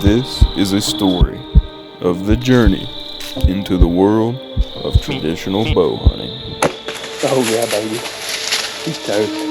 This is a story of the journey into the world of traditional bow hunting. Oh yeah, baby. He's toast.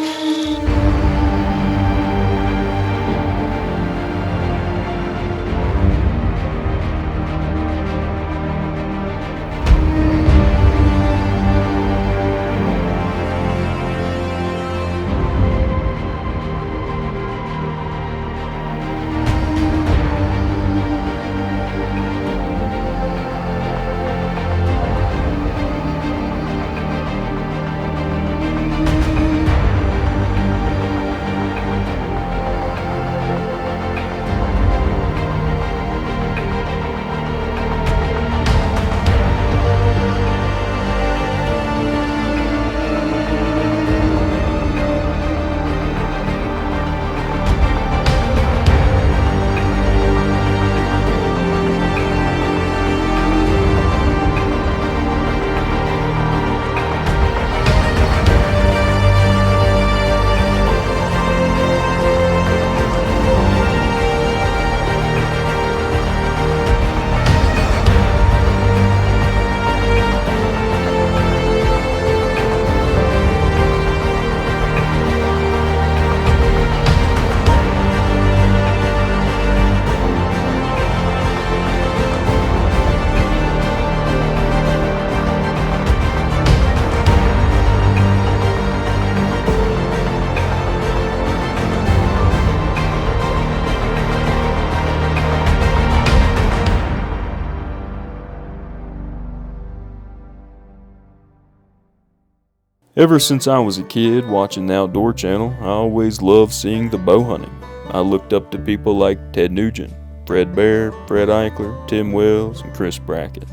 Ever since I was a kid watching the Outdoor Channel, I always loved seeing the bow hunting. I looked up to people like Ted Nugent, Fred Bear, Fred Eichler, Tim Wells, and Chris Brackett.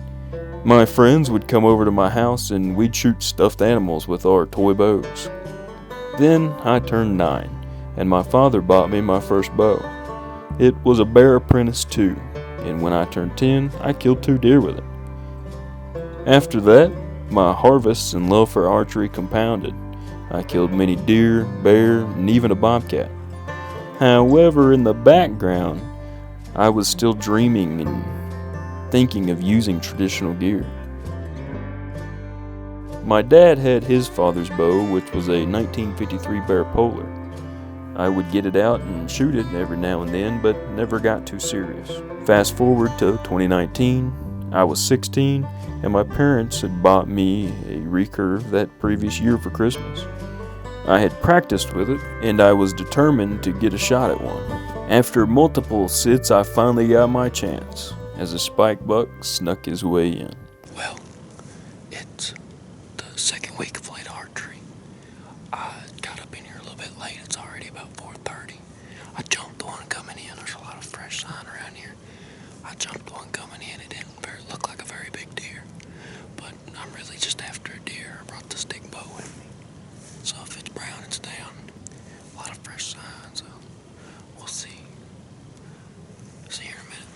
My friends would come over to my house and we'd shoot stuffed animals with our toy bows. Then I turned 9, and my father bought me my first bow. It was a Bear Apprentice 2, and when I turned 10, I killed 2 deer with it. After that, my harvests and love for archery compounded. I killed many deer, bear, and even a bobcat. However, in the background, I was still dreaming and thinking of using traditional gear. My dad had his father's bow, which was a 1953 Bear Polar. I would get it out and shoot it every now and then, but never got too serious. Fast forward to 2019, I was 16, and my parents had bought me a recurve that previous year for Christmas. I had practiced with it, and I was determined to get a shot at one. After multiple sits, I finally got my chance, as a spike buck snuck his way in. Well, it's the second week of late archery. I got up in here a little bit late. It's already about 4:30. I jumped the one coming in. There's a lot of fresh sign around here. I jumped the one coming in. It didn't look like a very big deer. But I'm really just after a deer. I brought the stickbow with me. So if it's brown, it's down. A lot of fresh signs. So we'll see. See here in a minute.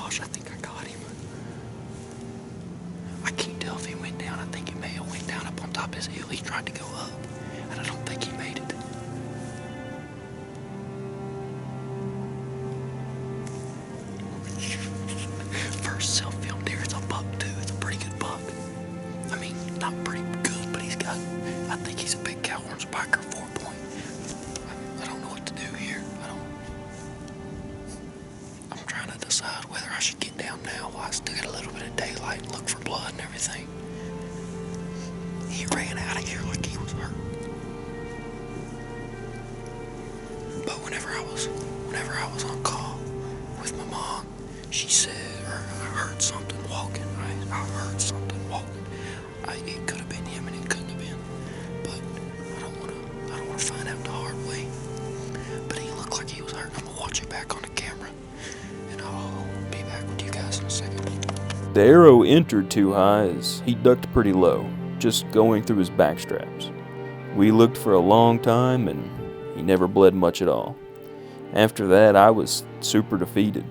gosh, I think I got him. I can't tell if he went down. I think he may have went down up on top of his hill. He tried to go up, and I don't think he made it. First self-filmed deer. It's a buck too. It's a pretty good buck. I mean, not pretty good, but I think he's a big cow horn spiker 4-point. I don't know what to do here. I'm trying to decide whether I should get down now while I still got a little bit of daylight and look for blood and everything. He ran out of here like he was hurt. But whenever I was on call with my mom, she said, or I heard something walking. I heard something walking. It could have been him and it couldn't have been. But I don't wanna find out the hard way. But he looked like he was hurt. I'm gonna watch it back on the camera. And I'll be back with you guys in a second. The arrow entered too high as he ducked pretty low, just going through his back straps. We looked for a long time and he never bled much at all. After that, I was super defeated,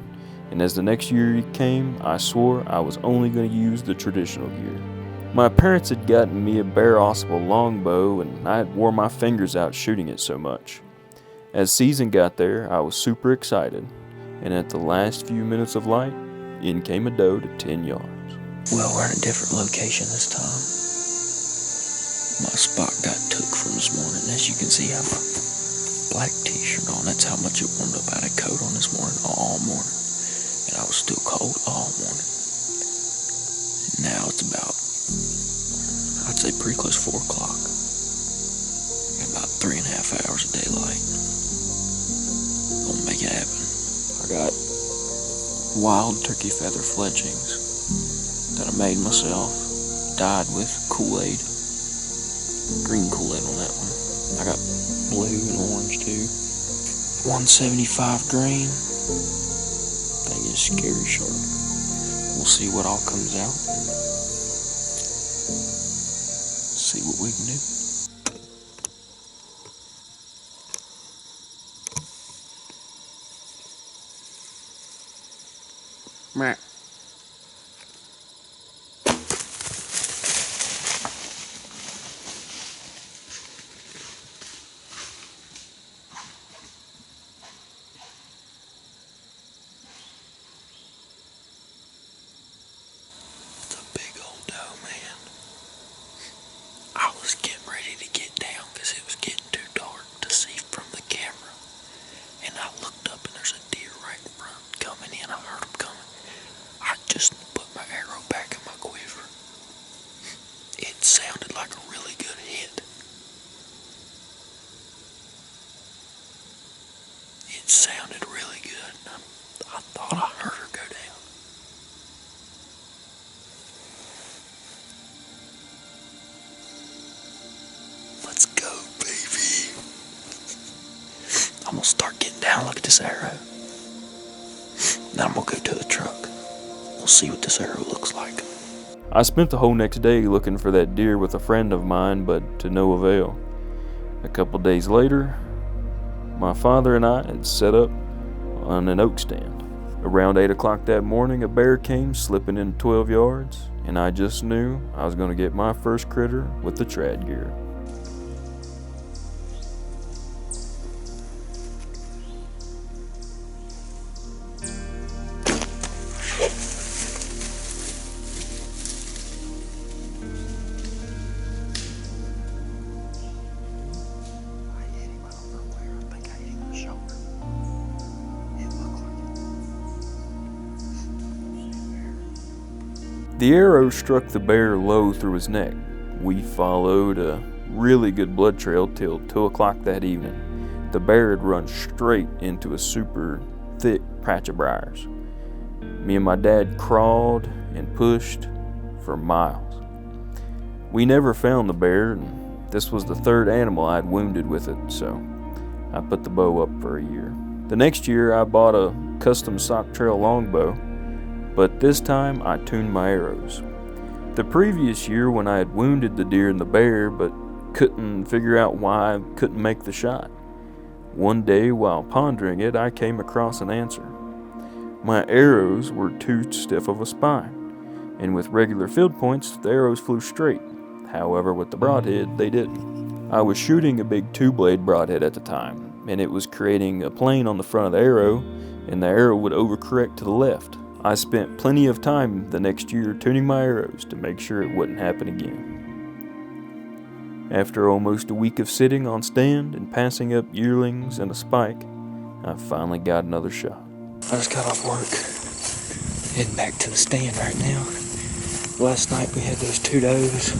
and as the next year came, I swore I was only going to use the traditional gear. My parents had gotten me a bare-ossable longbow, and I had wore my fingers out shooting it so much. As season got there, I was super excited, and at the last few minutes of light, in came a doe to 10 yards. Well, we're in a different location this time. My spot got took from this morning. As you can see, I have a black t-shirt on. That's how much it warmed up. I had a coat on this morning, all morning. And I was still cold all morning. Now it's about, I'd say pretty close to 4 o'clock. About 3.5 hours of daylight. Gonna make it happen. I got wild turkey feather fletchings that I made myself. Dyed with Kool-Aid. Green Kool-Aid on that one. I got blue and orange too. 175 grain. Thing is scary sharp. We'll see what all comes out. See what we can do. Meh. I was getting ready to get down because it was getting too dark to see from the camera. And I looked up and there's a deer right in front coming in. I heard him coming. I just put my arrow back in my quiver. It sounded like a really good hit. It sounded really good. I thought I heard her go down. Let's go, baby. I'm gonna start getting down. Look at this arrow. Now I'm gonna go to the truck. We'll see what this arrow looks like. I spent the whole next day looking for that deer with a friend of mine, but to no avail. A couple days later, my father and I had set up on an oak stand. Around 8 o'clock that morning, a bear came slipping in 12 yards, and I just knew I was going to get my first critter with the trad gear. The arrow struck the bear low through his neck. We followed a really good blood trail till 2 o'clock that evening. The bear had run straight into a super thick patch of briars. Me and my dad crawled and pushed for miles. We never found the bear, and this was the third animal I'd wounded with it, so I put the bow up for a year. The next year I bought a custom sock trail longbow, but this time I tuned my arrows. The previous year when I had wounded the deer and the bear but couldn't figure out why I couldn't make the shot. One day while pondering it, I came across an answer. My arrows were too stiff of a spine, and with regular field points, the arrows flew straight. However, with the broadhead, they didn't. I was shooting a big 2-blade broadhead at the time, and it was creating a plane on the front of the arrow, and the arrow would overcorrect to the left. I spent plenty of time the next year tuning my arrows to make sure it wouldn't happen again. After almost a week of sitting on stand and passing up yearlings and a spike, I finally got another shot. I just got off work, heading back to the stand right now. Last night we had those 2 does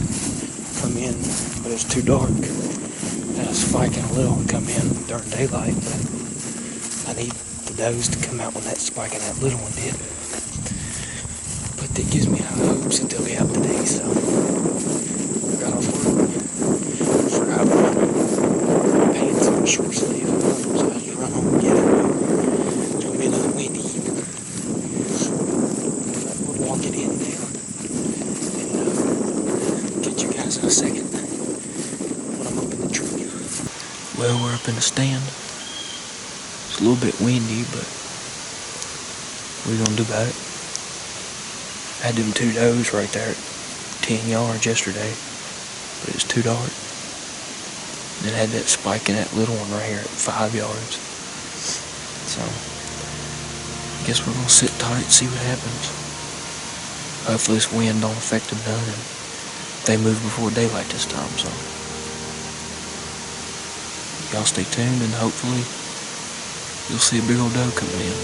come in, but it was too dark. Had a spike and a little one come in during daylight, but I need the does to come out when that spike and that little one did. But that gives me high hopes that they'll be out today, so I got off work. Forgot my pants and my short sleeve, so I just run home and get it. It's gonna be another windy evening. But we'll walk it in now and get you guys in a second when I'm up in the tree. Well, we're up in the stand. It's a little bit windy, but what are you gonna do about it? I had them 2 does right there at 10 yards yesterday, but it was too dark. Then I had that spike and that little one right here at 5 yards. So, I guess we're gonna sit tight and see what happens. Hopefully this wind don't affect them none, and they move before daylight this time, so. Y'all stay tuned, and hopefully you'll see a big old doe coming in.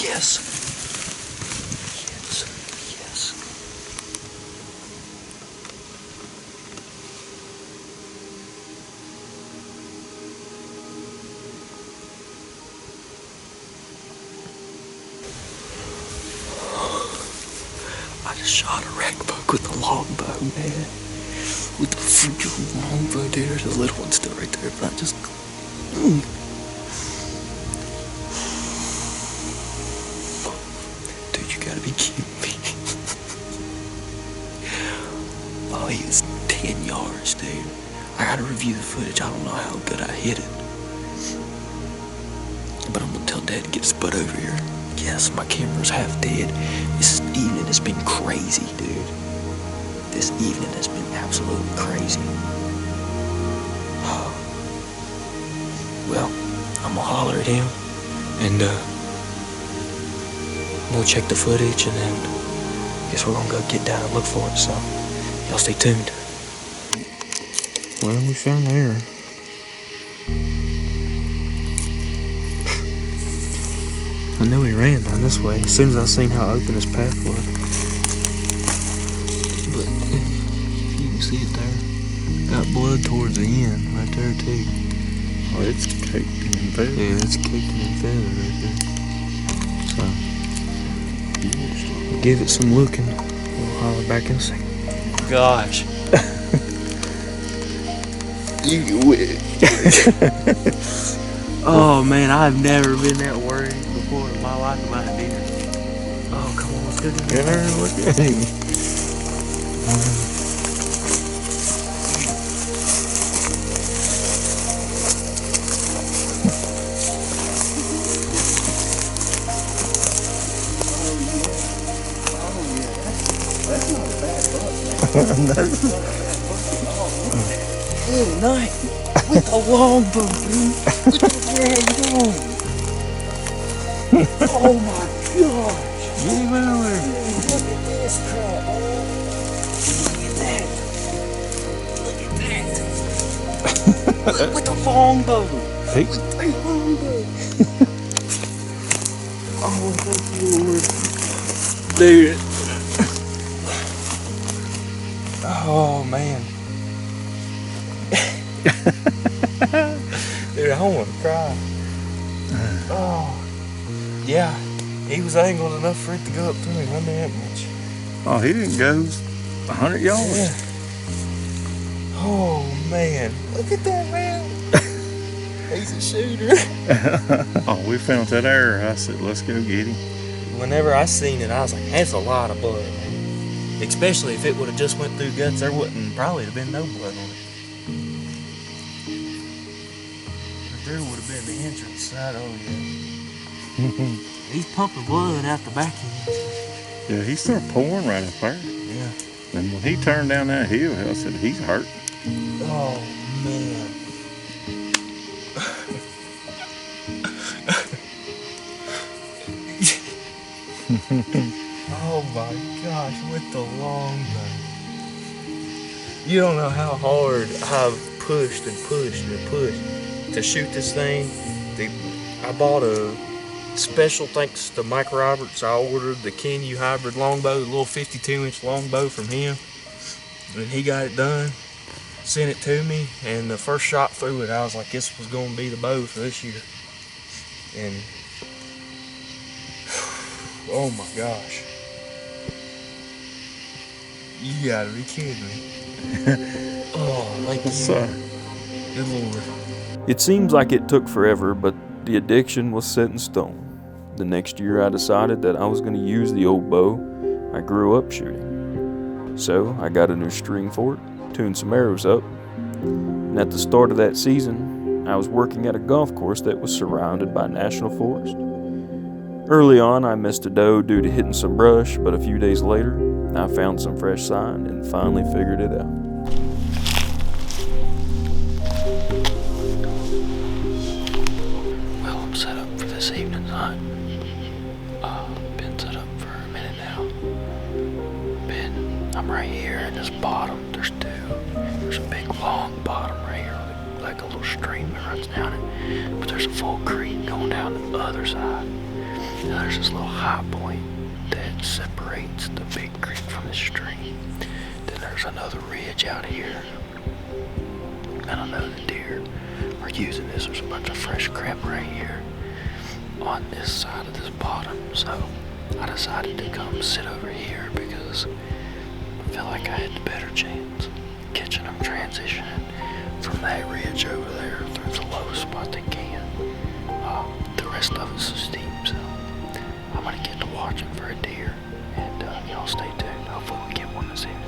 Yes. Yes. Yes. I just shot a red buck with a longbow, man. with the freaking longbow, dude. There's a little one still right there, but I just. Dude, you gotta be kidding me. Oh, he was 10 yards, dude. I gotta review the footage. I don't know how good I hit it. But I'm gonna tell Dad to get his butt over here. Yes, my camera's half dead. This evening has been crazy, dude. This evening has been absolutely crazy. Well, I'm gonna holler at him and we'll check the footage and then I guess we're gonna go get down and look for it, so y'all stay tuned. Well, we found the arrow. I knew he ran down this way as soon as I seen how open his path was. But you can see it there. Got blood towards the end, right there too. Oh, it's caked in feather. Yeah, it's caked in feather right there. So, we'll give it some looking. We'll holler back in a second. Gosh. You win. Oh man, I've never been that worried before in my life about a deer. Oh, come on, let's go to Get there and look at him. Good night. With a longbow, dude. Look at that long. Oh my gosh. Get him out there. Look at this crap. Look at that. With a longbow. Hey. With a longbow. Oh, thank you, Lord. Dude. Oh man. Dude, I want to cry. Oh, yeah. He was angled enough for it to go up to him. I knew that much. Oh, he didn't go 100 yards. Yeah. Oh man, look at that man. He's a shooter. Oh, we found that arrow. I said, let's go get him. Whenever I seen it, I was like, that's a lot of blood, man. Especially if it would have just went through guts, there wouldn't probably have been no blood on it. There would have been the entrance side. Oh yeah. He's pumping blood out the back end. Yeah, he started pouring right up there. Yeah. And when he turned down that hill, I said, he's hurt. Oh man. Oh my gosh, with the longbow. You don't know how hard I've pushed and pushed and pushed to shoot this thing. I bought a special, thanks to Mike Roberts, I ordered the Kenyu hybrid longbow, the little 52-inch longbow from him. And he got it done, sent it to me, and the first shot through it, I was like, this was going to be the bow for this year. And, oh my gosh. You gotta be kidding me. Oh, thank you. Good Lord. It seems like it took forever, but the addiction was set in stone. The next year I decided that I was going to use the old bow I grew up shooting. So I got a new string for it, tuned some arrows up, and at the start of that season, I was working at a golf course that was surrounded by national forest. Early on, I missed a doe due to hitting some brush, but a few days later, I found some fresh sign and finally figured it out. Well, I'm set up for this evening's hunt. Been set up for a minute now. I'm right here in this bottom. There's a big long bottom right here, like a little stream that runs down it. But there's a full creek going down the other side. And there's this little high point that separates the big creek from the stream. Then there's another ridge out here. And I know the deer are using this. There's a bunch of fresh crap right here on this side of this bottom. So I decided to come sit over here because I feel like I had the better chance. catching them transitioning from that ridge over there through the lowest spot they can. The rest of it's so steep, so I'm gonna get to watching for a deer, and y'all stay tuned. Hopefully we get one this evening.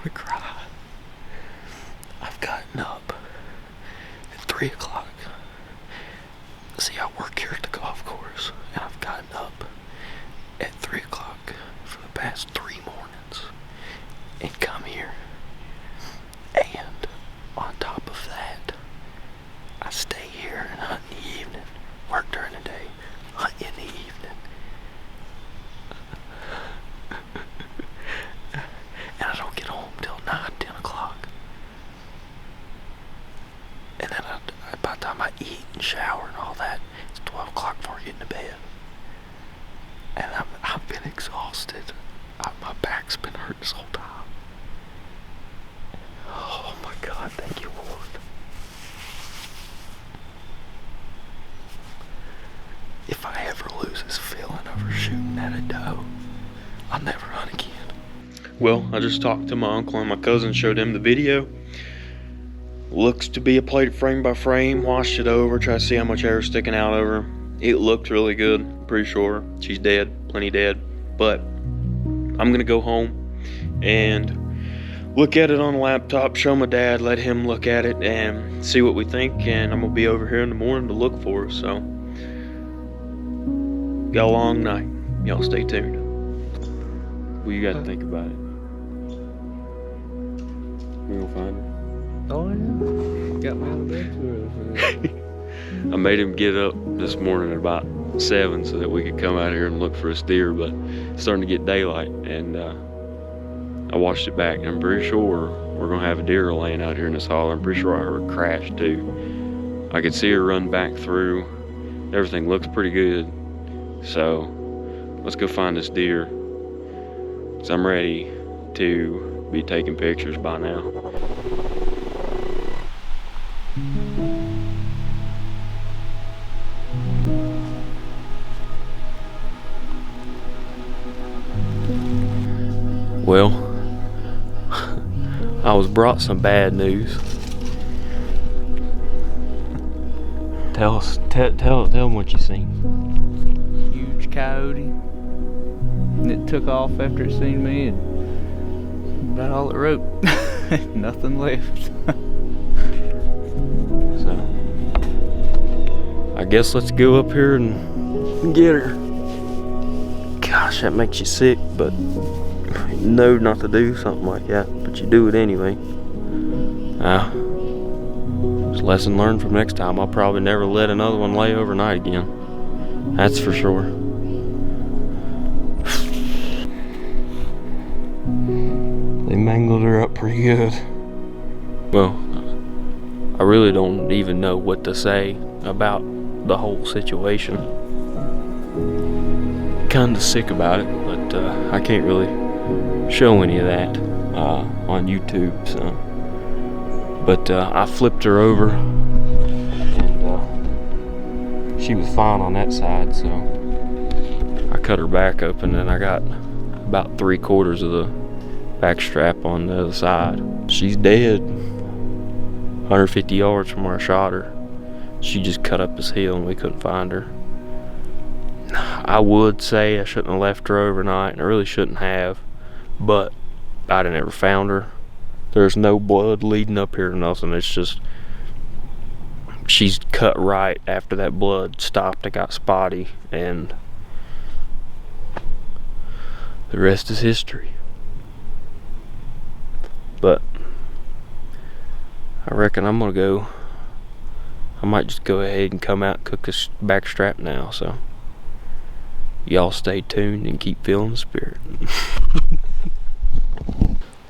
To cry. I've gotten up at 3 o'clock. See, I work here at the golf course, and I've gotten up at 3 o'clock for the past 3 mornings and come here. And on top of that, I stay here and hunt in the evening, work during the day, hunt in the evening. And I don't get home till 9, 10 o'clock. And then by the time I eat and shower and all that, it's 12 o'clock before I get into bed. And I've been exhausted. My back's been hurt this whole time. Oh my God, thank you, Lord. If I ever lose this feeling over shooting at a doe, I'll never hunt again. Well, I just talked to my uncle and my cousin, showed him the video. Looks to be a plate frame by frame, washed it over, tried to see how much hair is sticking out of her. It looked really good, pretty sure. She's dead, plenty dead. But I'm gonna go home and look at it on the laptop, show my dad, let him look at it and see what we think. And I'm gonna be over here in the morning to look for her, so. Got a long night. Y'all stay tuned. What you got to think about it? We gonna find her? Oh yeah, got me out of bed too early for that. I made him get up this morning at about 7 so that we could come out here and look for this deer, but it's starting to get daylight, and I watched it back, and I'm pretty sure we're gonna have a deer laying out here in this holler. I'm pretty sure I heard a crash too. I could see her run back through. Everything looks pretty good, so let's go find this deer. So I'm ready to be taking pictures by now. Well, I was brought some bad news. Tell them what you seen. Huge coyote. And it took off after it seen me, and about all it wrote. Nothing left. So, I guess let's go up here and get her. Gosh, that makes you sick, but know not to do something like that, but you do it anyway. It's a lesson learned from next time. I'll probably never let another one lay overnight again. That's for sure. They mangled her up pretty good. Well, I really don't even know what to say about the whole situation. Kinda sick about it, but I can't really show any of that on YouTube, so. But I flipped her over, and she was fine on that side, so I cut her back open, and I got about 3/4 of the back strap on the other side. She's dead. 150 yards from where I shot her. She just cut up this hill and we couldn't find her. I would say I shouldn't have left her overnight, and I really shouldn't have, but I'd have never found her. There's no blood leading up here or nothing. It's just she's cut right after that blood stopped and got spotty, and the rest is history. But I reckon I'm gonna go. I might just go ahead and come out and cook this back strap now, so y'all stay tuned and keep feeling the spirit.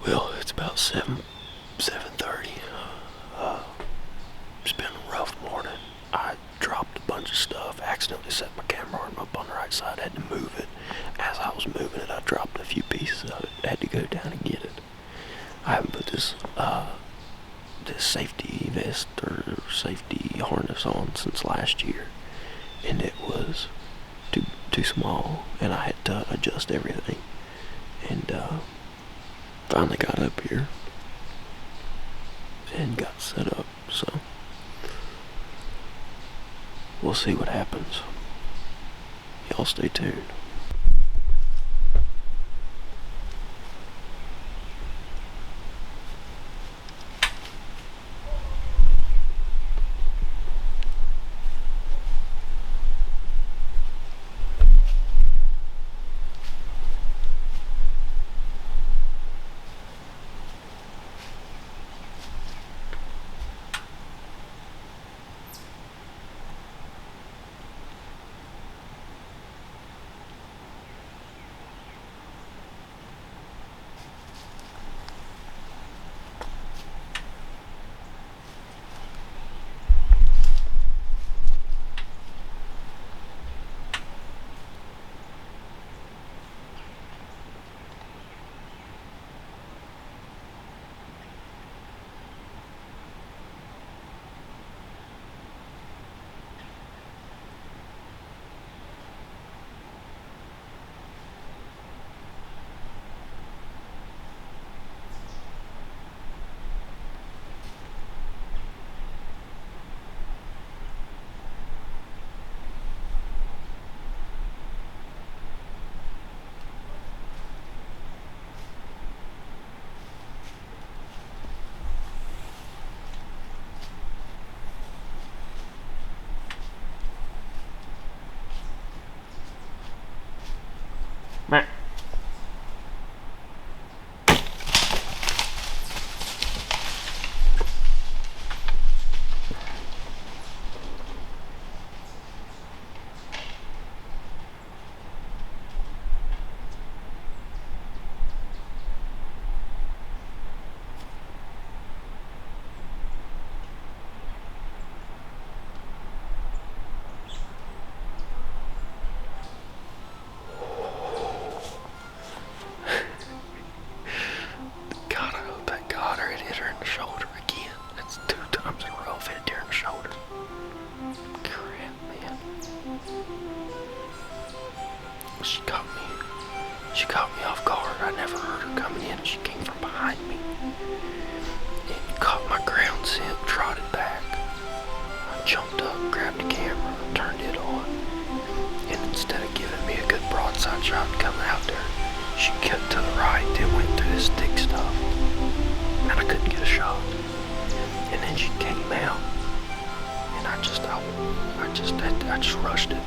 Well, it's about 7:30. It's been a rough morning. I dropped a bunch of stuff, accidentally set my camera arm up on the right side, had to move it. As I was moving it, I dropped a few pieces of it, had to go down and get it. I haven't put this safety vest or safety harness on since last year, and it was too small, and I had to adjust everything, and finally got up here and got set up, so we'll see what happens. Y'all stay tuned. She caught me off guard. I never heard her coming in. She came from behind me and caught my ground scent, trotted back. I jumped up, grabbed the camera, turned it on, and instead of giving me a good broadside shot and coming out there, she cut to the right, then went through this thick stuff, and I couldn't get a shot. And then she came out, and I just rushed it.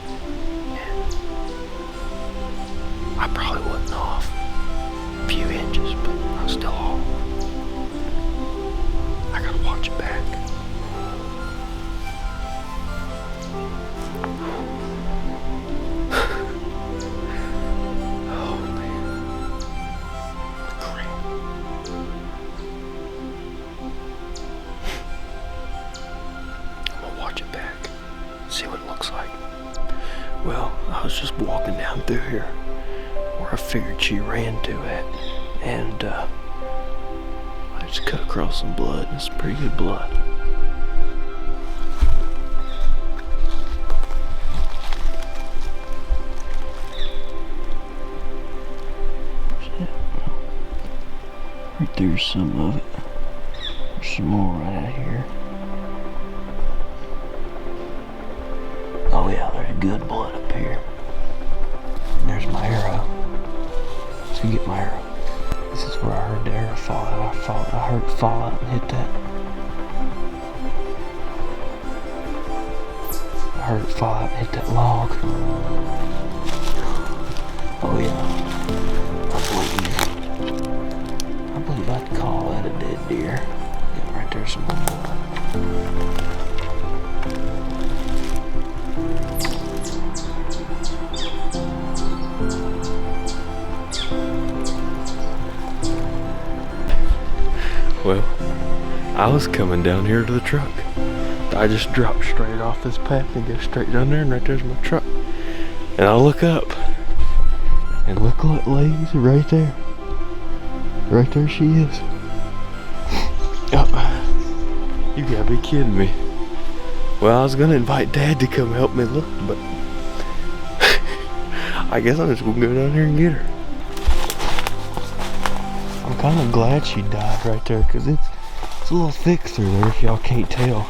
I probably wasn't off a few was just walking down through here where I figured she ran to at, and I just cut across some blood. It's pretty good blood. Right there's some of it. There's some more right out here. Oh yeah, there's good blood up here. And there's my arrow. Let's go get my arrow. This is where I heard the arrow fall out. I heard it fall out and hit that. I heard it fall out and hit that log. Oh yeah. I believe I'd call that a dead deer. Yeah, right there's some more blood. Well, I was coming down here to the truck. I just dropped straight off this path and go straight down there, and right there's my truck. And I look up, and look what lays right there. Right there she is. Oh, you gotta be kidding me. Well, I was gonna invite Dad to come help me look, but I guess I'm just gonna go down here and get her. I'm kind of glad she died right there, because it's a little thick through there if y'all can't tell.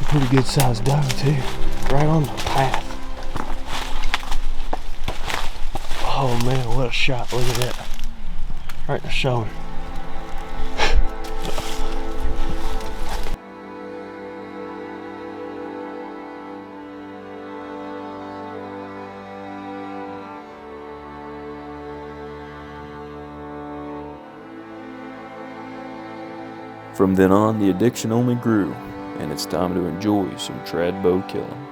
A pretty good sized doe too, right on the path. Oh man, what a shot, look at that. Right in the shoulder. From then on, the addiction only grew, and it's time to enjoy some tradbow killing.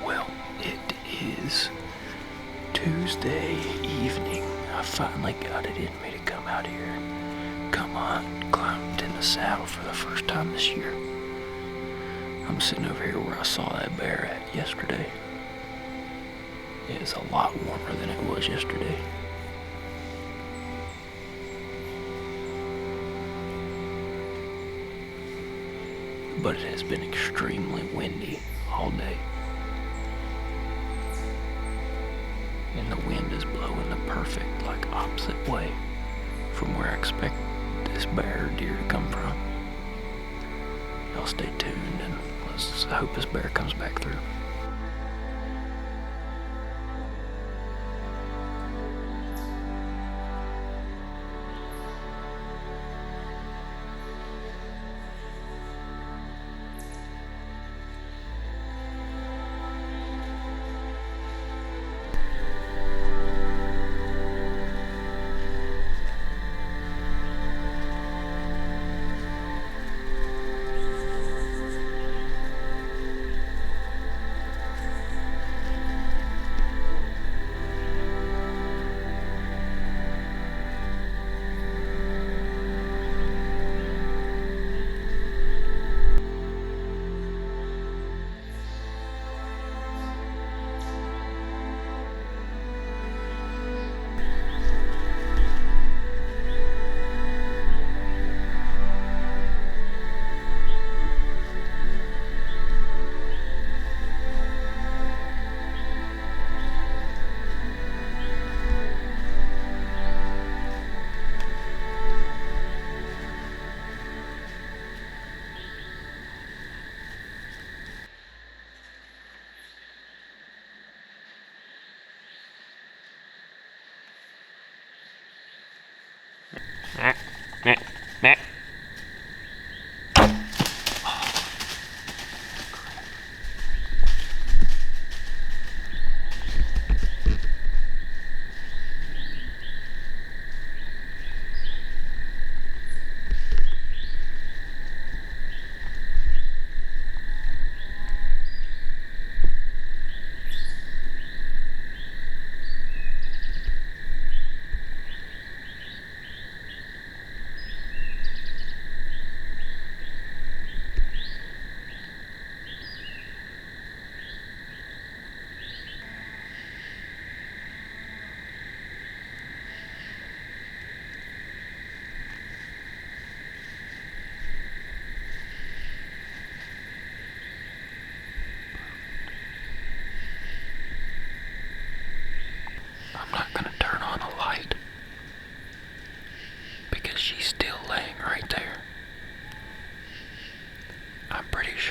Well, it is Tuesday evening. I finally got it in me to come out here and come on, climbed in the saddle for the first time this year. I'm sitting over here where I saw that bear at yesterday. It's a lot warmer than it was yesterday. But it has been extremely windy all day. And the wind is blowing the perfect, like, opposite way from where I expect this bear or deer to come from. Y'all stay tuned, and I hope this bear comes back through.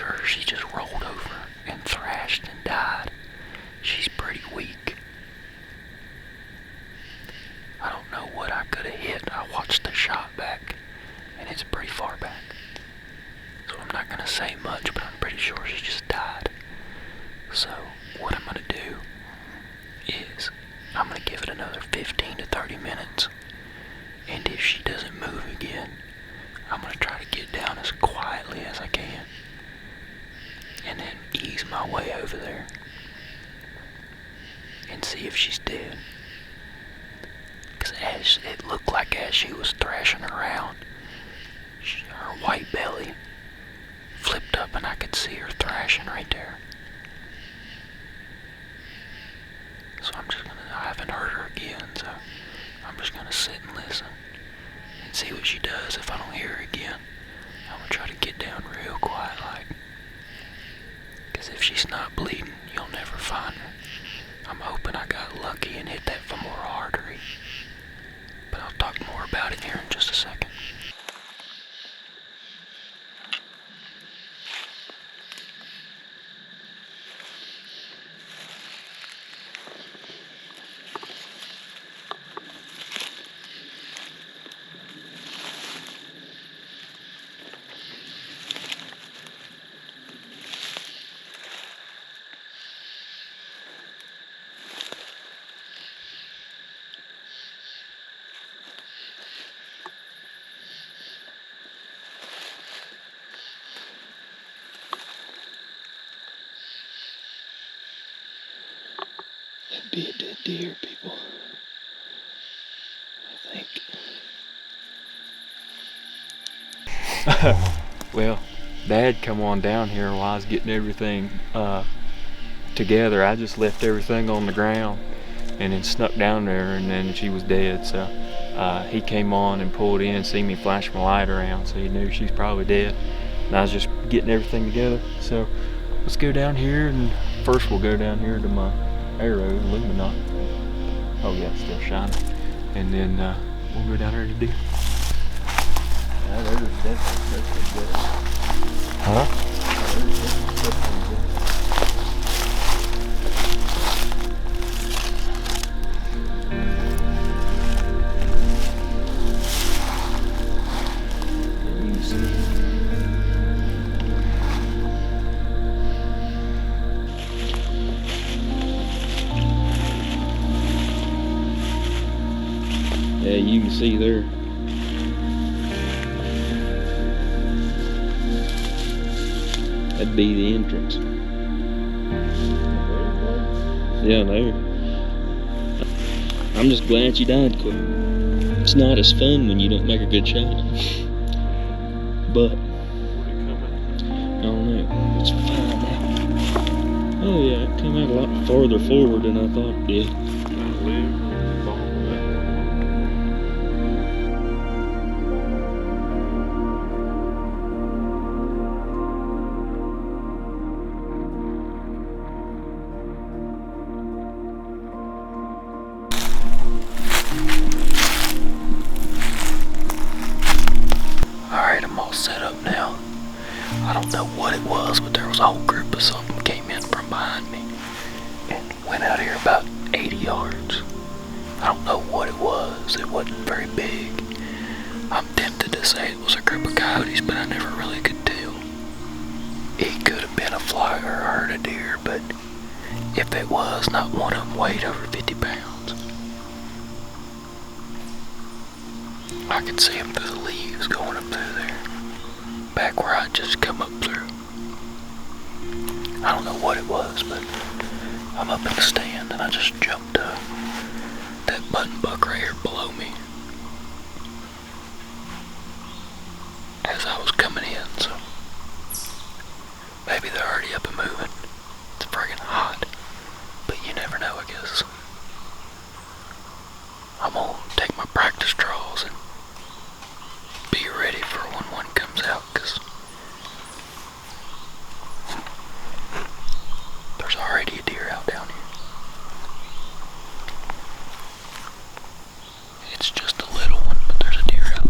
her, she just rolled over and thrashed and died. She's pretty weak. I don't know what I could have hit. I watched the shot back, and it's pretty far back. So I'm not going to say much, but I'm pretty sure she just died. So what I'm going to do is I'm going to give it another 15 to 30 minutes. And if she doesn't move again, I'm going to try to get down as quietly as I can. And then ease my way over there. And see if she's dead. Because it looked like as she was thrashing around, her white belly flipped up and I could see her thrashing right there. So I haven't heard her again, so I'm just gonna sit and listen and see what she does. If I don't hear her again, I'm gonna try to get down real quiet like. Because if she's not bleeding, you'll never find her. I'm hoping I got lucky and hit that femoral artery. But I'll talk more about it here in just a second. That'd be a dead deer, people. I think. Well, Dad come on down here while I was getting everything together. I just left everything on the ground and then snuck down there, and then she was dead. So he came on and pulled in, seen me flash my light around, so he knew she's probably dead. And I was just getting everything together. So let's go down here, and first we'll go down here to my arrow, Luminot. Oh yeah, it's still shining. And then we'll go down there to deer. Yeah, there's definitely good. Huh? There's definitely good. You can see. Yeah, you can see there. That'd be the entrance. Yeah, I know. I'm just glad you died quick. It's not as fun when you don't make a good shot. But I don't know. Let's find out. Oh yeah, it come out a lot farther forward than I thought it did. Alright, I'm all set up now. I don't know what it was, but there was a whole group of something came in from behind me and went out here about 80 yards. I don't know what it was. It wasn't very big. I'm tempted to say it was a group of coyotes, but I never really could tell. It could have been a flock or a herd of deer, but if it was, not one of them weighed over 50 pounds. I could see them through the leaves going up through there, back where I just come up through. I don't know what it was, but I'm up in the stand and I just jumped that button buck right here below me as I was coming in, so maybe they're already up and moving. It's friggin' hot, but you never know, I guess. I'm gonna take my practice draws and be ready for when one comes out, because there's already a deer out down here. It's just a little one, but there's a deer out.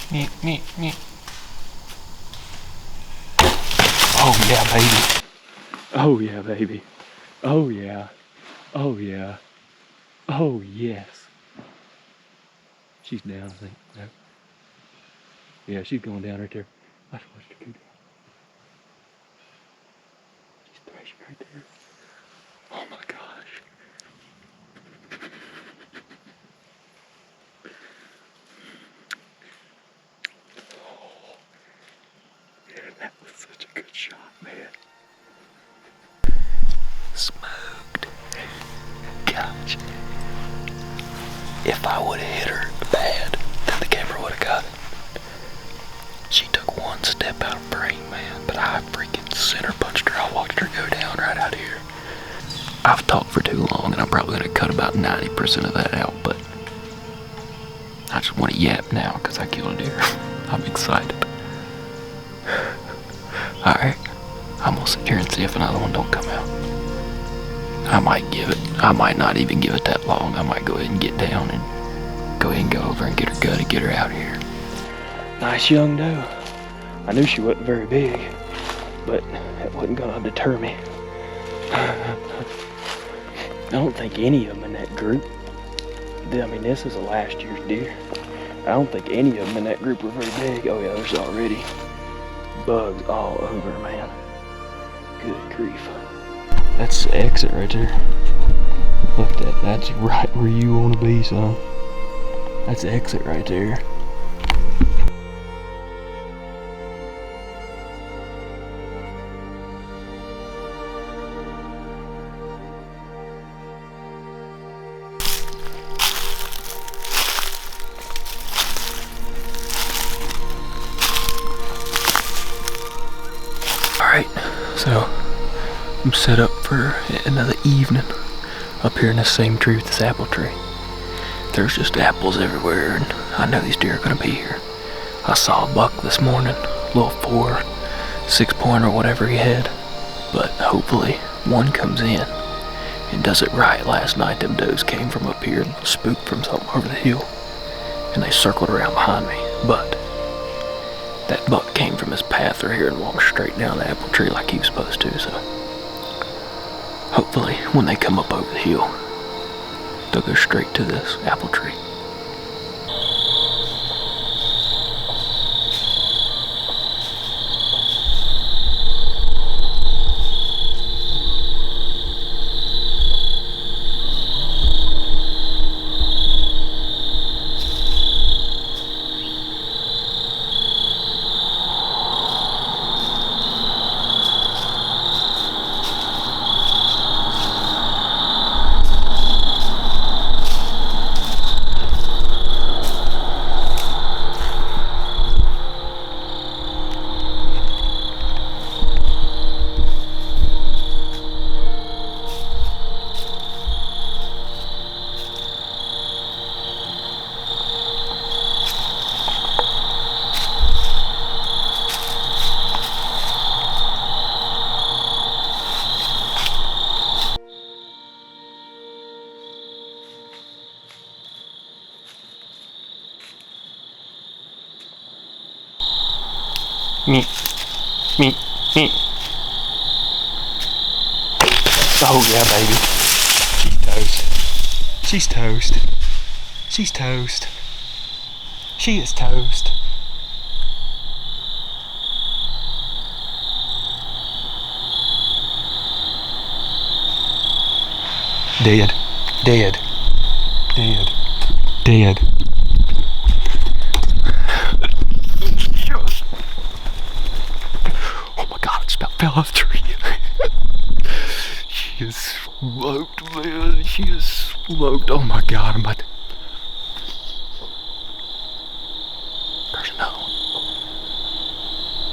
Oh yeah, baby. Oh yeah, baby. Oh yeah. Oh yeah. Oh yes. She's down, I think. No. Yeah, she's going down right there. I just watched her go down. She's thrashing right there. Oh my gosh. Oh, that was such a good shot, man. Smoked. Gosh. If I would have hit her bad, then the camera would have got it. She took one step out of frame, man, but I freaking center punched her. I watched her go down right out here. I've talked for too long, and I'm probably going to cut about 90% of that out, but I just want to yap now because I killed a deer. I'm excited. Alright, I'm going to sit here and see if another one don't come out. I might not even give it that long. I might go ahead and get down and go ahead and go over and get her gut and get her out of here. Nice young doe. I knew she wasn't very big, but that wasn't gonna deter me. I don't think any of them in that group, I mean, this is a last year's deer. I don't think any of them in that group were very big. Oh yeah, there's already bugs all over, man. Good grief. That's the exit right there. Look at that, that's right where you want to be, son. That's the exit right there. Alright, so I'm set up for another evening up here in this same tree with this apple tree. There's just apples everywhere, and I know these deer are gonna be here. I saw a buck this morning, little 4, 6 pointer, whatever he had, but hopefully one comes in and does it right. Last night them does came from up here and spooked from something over the hill, and they circled around behind me, but that buck came from his path right here and walked straight down the apple tree like he was supposed to, so hopefully when they come up over the hill, they'll go straight to this apple tree. Me. Oh yeah, baby. She's toast. She's toast. She is toast. Dead. Dead. Dead. Dead. Oh my god, it just about fell off the tree. She is smoked, man. She is smoked. Oh my god, I'm about to... There's another one.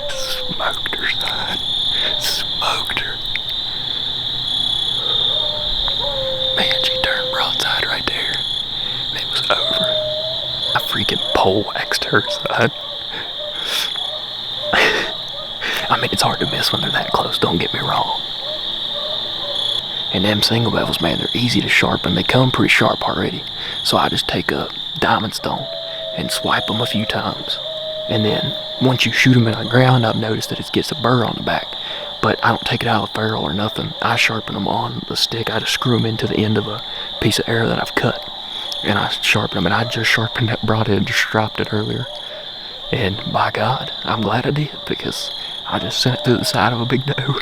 Smoked her, son. Smoked her. Man, she turned broadside right there. And it was over. I freaking pole waxed her, son. I mean, it's hard to miss when they're that close, don't get me wrong. And them single bevels, man, they're easy to sharpen. They come pretty sharp already. So I just take a diamond stone and swipe them a few times. And then once you shoot them in the ground, I've noticed that it gets a burr on the back. But I don't take it out of the ferrule or nothing. I sharpen them on the stick. I just screw them into the end of a piece of arrow that I've cut. And I sharpen them. And I just sharpened that broadhead, just dropped it earlier. And by God, I'm glad I did, because I just sent it through the side of a big doe.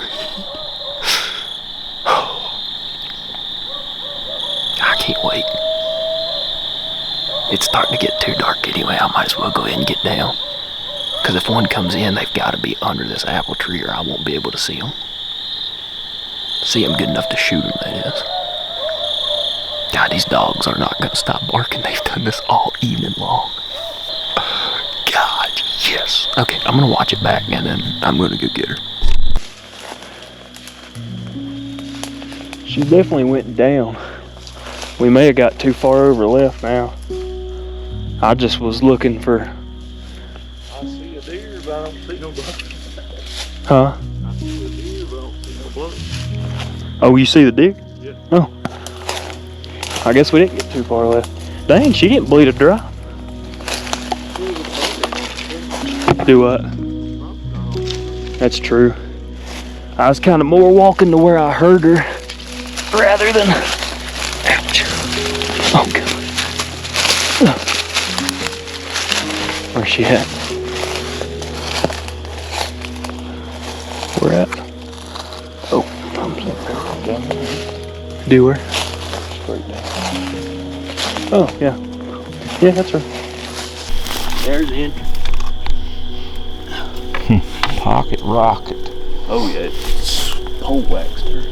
I can't wait. It's starting to get too dark anyway. I might as well go ahead and get down. Because if one comes in, they've got to be under this apple tree or I won't be able to see them. See them good enough to shoot them, that is. God, these dogs are not going to stop barking. They've done this all evening long. God, yes. Okay, I'm going to watch it back and then I'm going to go get her. She definitely went down. We may have got too far over left now. I just was looking for... I see a deer, but I don't see no buck. Huh? I see a deer, but I don't see no buck. Oh, you see the deer? Yeah. Oh. I guess we didn't get too far left. Dang, she didn't bleed a dry. Do what? That's true. I was kind of more walking to where I heard her rather than... Ouch. Oh, God. Where's she at? Where at? Oh, I'm down there. Do her? Straight down. Oh, yeah. Yeah, that's her. There's the entrance. Pocket rocket. Oh, yeah, it's pole waxed her.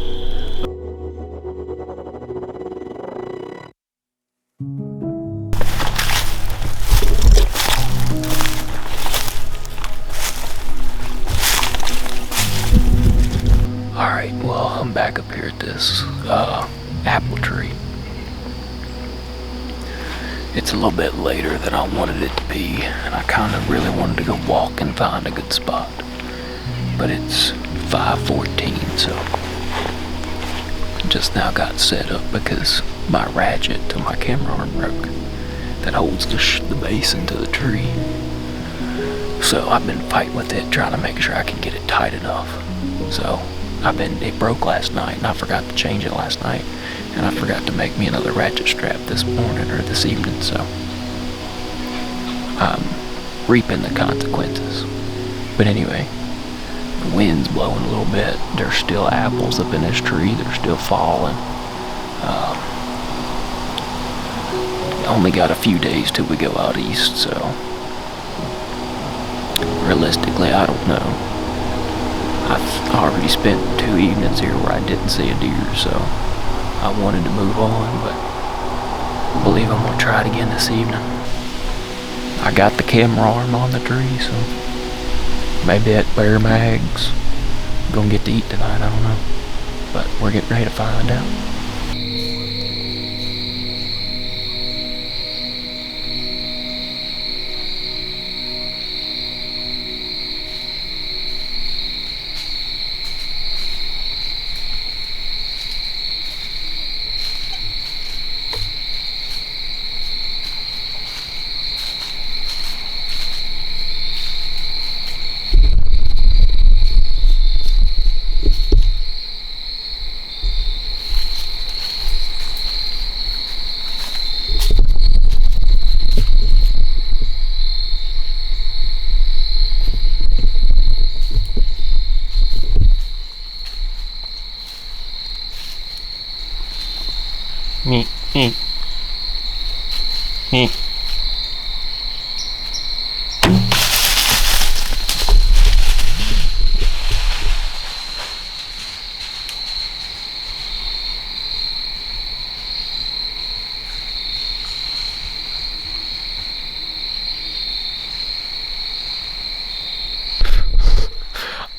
Alright, well, I'm back up here at this apple tree. It's a little bit later than I wanted it to be, and I kind of really wanted to go walk and find a good spot. But it's 5:14, so I just now got set up because my ratchet to my camera arm broke that holds the base into the tree. So I've been fighting with it, trying to make sure I can get it tight enough. So it broke last night, and I forgot to change it last night, and I forgot to make me another ratchet strap this morning or this evening, so I'm reaping the consequences. But anyway, the wind's blowing a little bit. There's still apples up in this tree. They're still falling. Only got a few days till we go out east, so realistically, I don't know. I've already spent 2 evenings here where I didn't see a deer, so I wanted to move on, but I believe I'm going to try it again this evening. I got the camera arm on the tree, so maybe that bear mag's going to get to eat tonight, I don't know. But we're getting ready to find out. Me.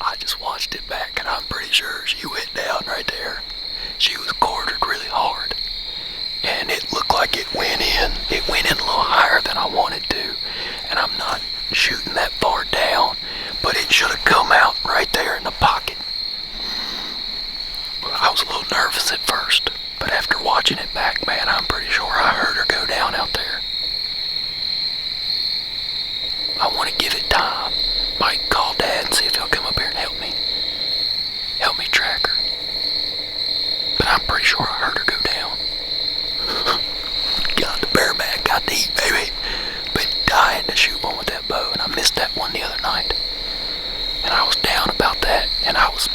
I just watched it back and I'm pretty sure she went down right there. She was quartered really hard. And it looked like it went in. It went in a little higher than I wanted to. And I'm not shooting that far down, but it should have come out right there in the pocket. I was a little nervous at first, but after watching it back, man, I'm pretty sure I heard her go down out there. I want to give it time. Might call Dad and see if he'll come up here and help me. Help me track her. But I'm pretty sure I heard her go down. Got the bareback, got to eat, baby. Been dying to shoot one with that bow, and I missed that one the other night. And I was down about that, and I was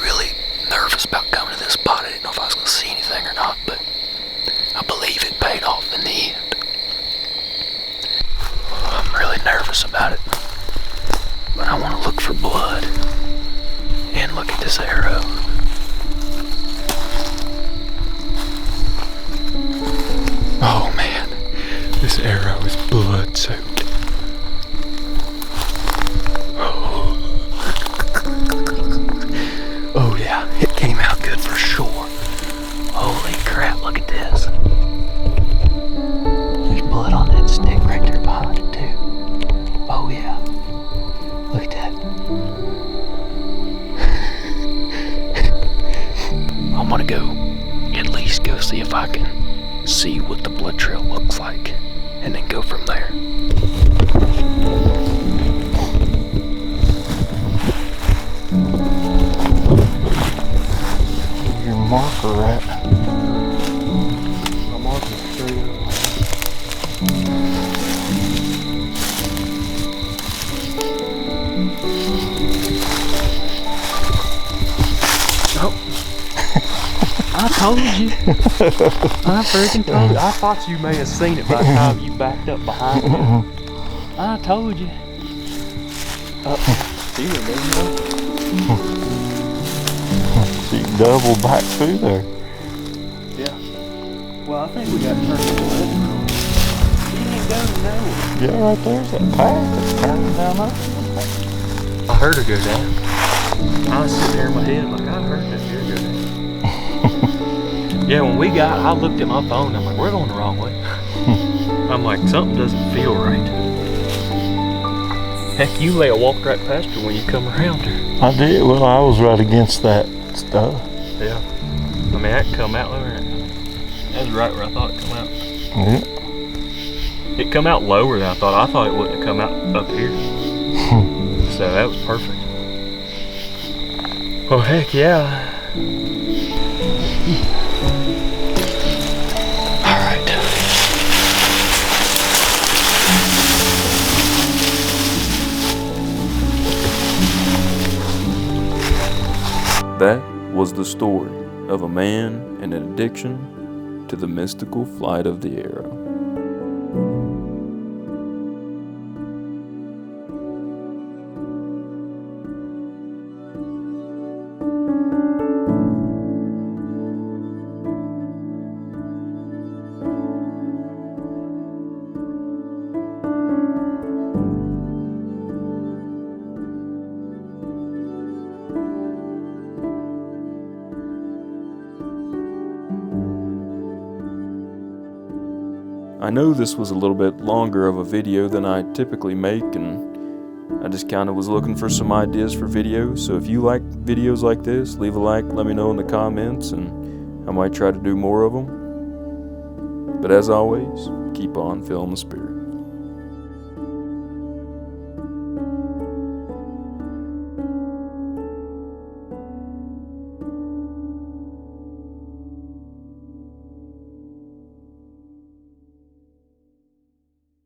really nervous about coming to this spot. I didn't know if I was going to see anything or not, but I believe it paid off in the end. I'm really nervous about it, but I want to look for blood. And look at this arrow. Oh man, this arrow is blood soaked. Oh yeah, it came out good for sure. Holy crap, look at this. There's blood on that stick right there behind it too. Oh yeah, look at that. I'm gonna go at least go see if I can see what the blood trail looks like, and then go from there. Your marker at? My marker's straight up. I told you. I freaking told you. I thought you may have seen it by the time you backed up behind me. I told you. See it, baby. So you double back through there. Yeah. Well, I think we got turned to the left. You ain't going nowhere. Yeah, right there's that path that's turning down there. I heard her go down. I was sitting there in my head like, I heard that deer go down. Yeah, when we got, I looked at my phone. I'm like, we're going the wrong way. I'm like, something doesn't feel right. Heck, you lay a walk right past her when you come around her. I did. Well, I was right against that stuff. Yeah. I mean, that come out lower. That's right where I thought it come out. Yeah. It come out lower than I thought. I thought it wouldn't have come out up here. So that was perfect. Oh, heck yeah. That was the story of a man and an addiction to the mystical flight of the arrow. I know this was a little bit longer of a video than I typically make, and I just kind of was looking for some ideas for videos. So if you like videos like this, leave a like, let me know in the comments, and I might try to do more of them. But as always, keep on feeling the spirit.